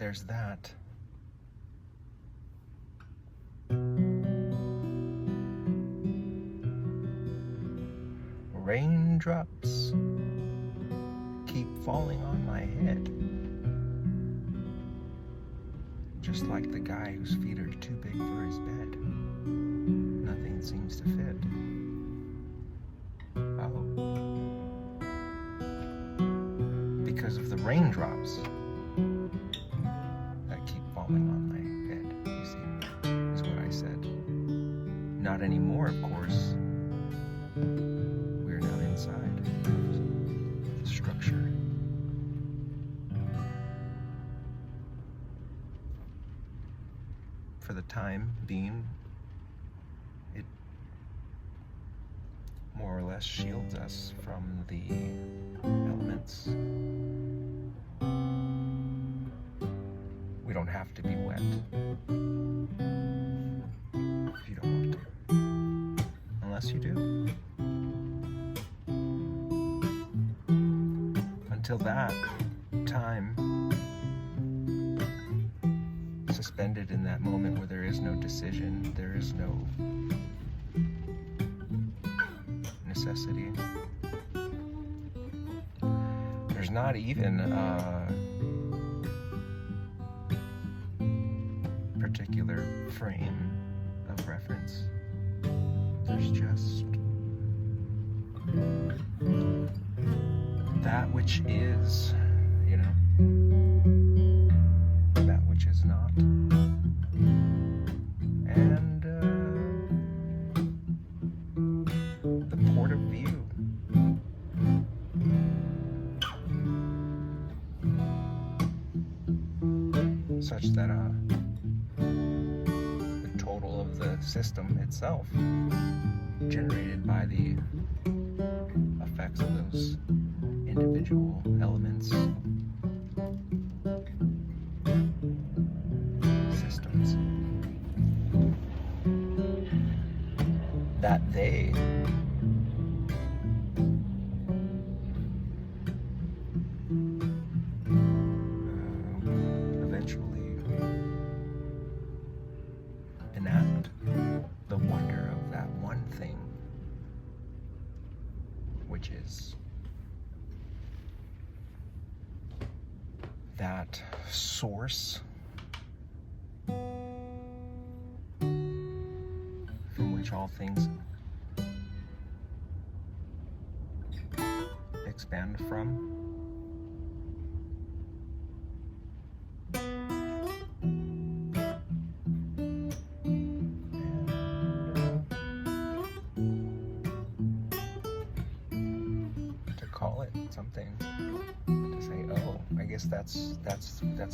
there's that. Raindrops keep falling on my head, just like the guy whose feet are too big for his bed. Nothing seems to fit. Oh. Because of the raindrops that keep falling on my head, you see, is what I said. Not anymore, of course. We're now inside the structure. For the time being, it more or less shields us from the elements. We don't have to be wet if you don't want to, unless you do. Until that time, suspended in that moment where there is no decision, there is no necessity. There's not even a particular frame of reference. There's just that which is, you know, that which is not. And the port of view. Such that the total of the system itself, generated by the effects of those individual elements, systems, that they eventually enact the wonder of that one thing, which is that source from which all things expand from. And to call it something, to say, oh, I guess that's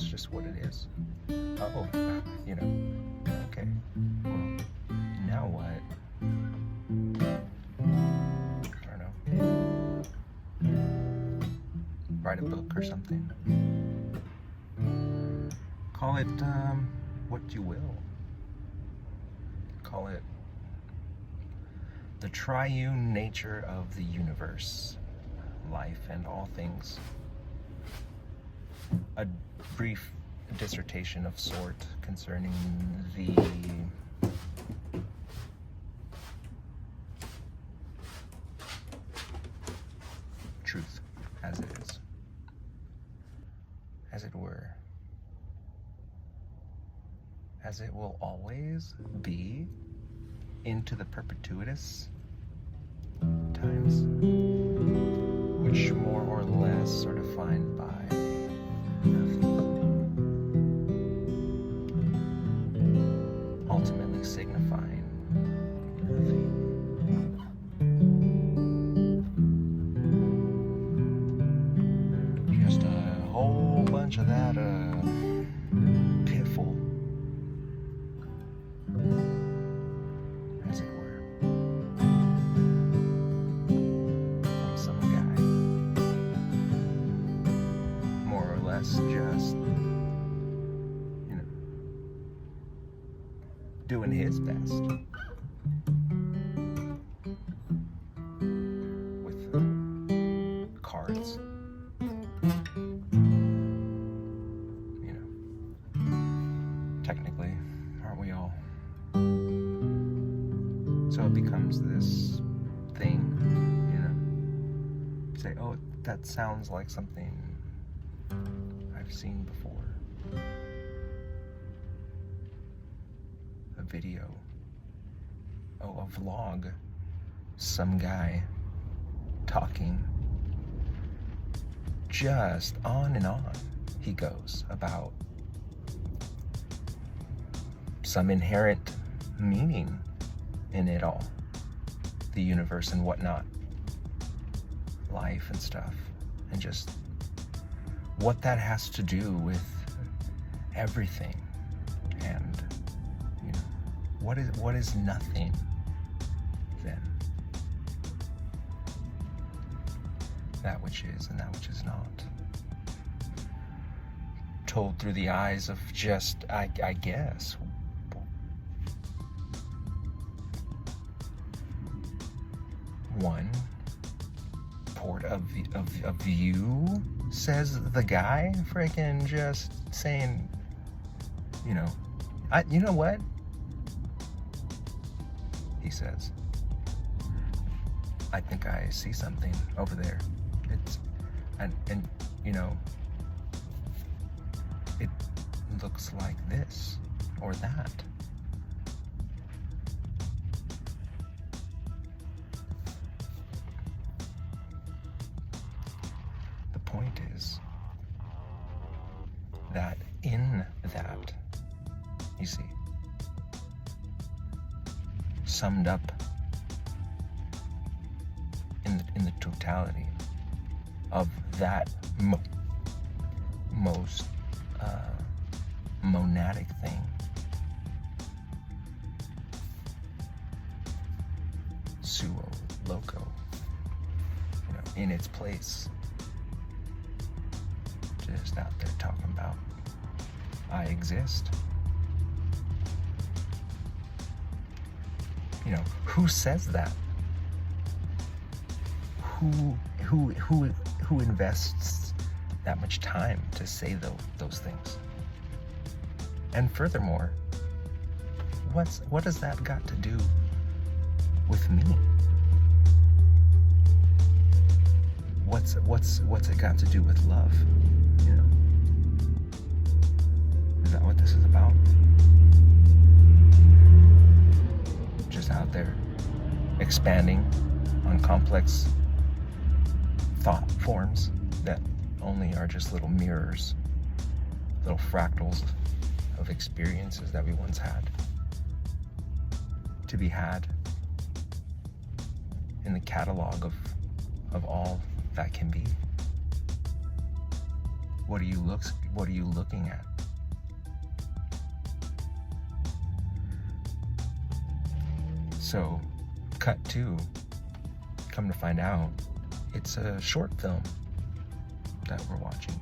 just what it is. Oh, you know, okay. Well, now what? I don't know. Write a book or something. Call it what you will. Call it the triune nature of the universe, life and all things. A brief dissertation of sort concerning the truth as it is, as it were, as it will always be into the perpetuitous times, which more or less are defined by nothing, ultimately signifying nothing. Just a whole bunch of that piffle, as it were, from some guy, more or less just, you know, doing his best with cards, you know, So it becomes this thing, you know. You say, oh, that sounds like something I've seen before. A video. Oh, a vlog. Some guy talking. Just on and on he goes about some inherent meaning in it all. The universe and whatnot. Life and stuff. And just what that has to do with everything. And, you know, what is nothing then? That which is and that which is not. Told through the eyes of just, I guess, one port of view, says the guy, freaking just saying, you know, you know what? He says, I think I see something over there. It's, and you know, it looks like this or that. The point is that in that, you see, summed up in the totality of that most monadic thing, suo loco, you know, in its place, just out there talking about I exist. You know, who says that? Who invests that much time to say those things? And furthermore, what has that got to do with me? What's it got to do with love? You know, is that what this is about? Just out there expanding on complex thought forms that only are just little mirrors, little fractals of experiences that we once had, to be had in the catalog of all that can be. What are you looking at? So, cut to, come to find out, it's a short film that we're watching,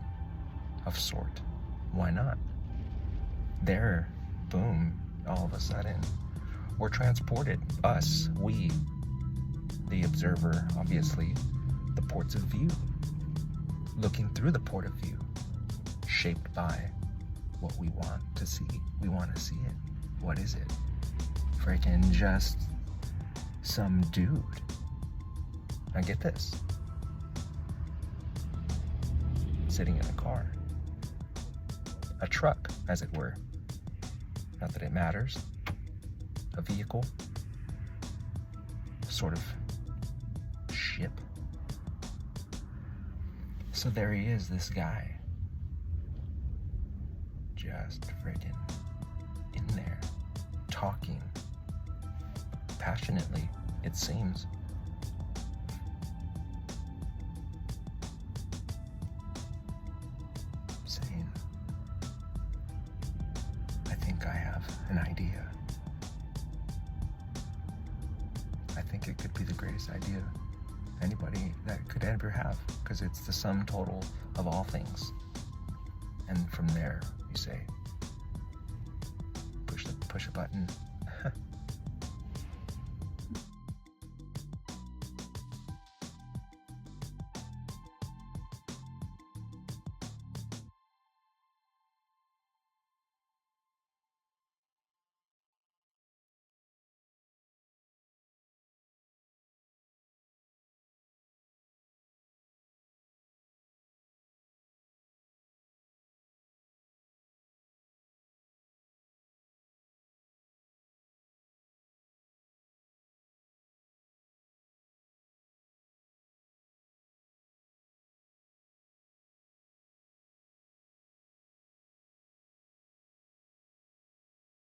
of sort. Why not? There, boom, all of a sudden, we're transported, us, we, the observer, obviously, the ports of view, looking through the port of view, shaped by what we want to see. We want to see it. What is it? Freaking just some dude. Now get this. Sitting in a car. A truck, as it were. Not that it matters. A vehicle. Sort of ship. So there he is, this guy. Just freaking in there. Talking. Passionately, it seems. Saying, I think I have an idea. I think it could be the greatest idea anybody that could ever have, because it's the sum total of all things. And from there, you say, push a button,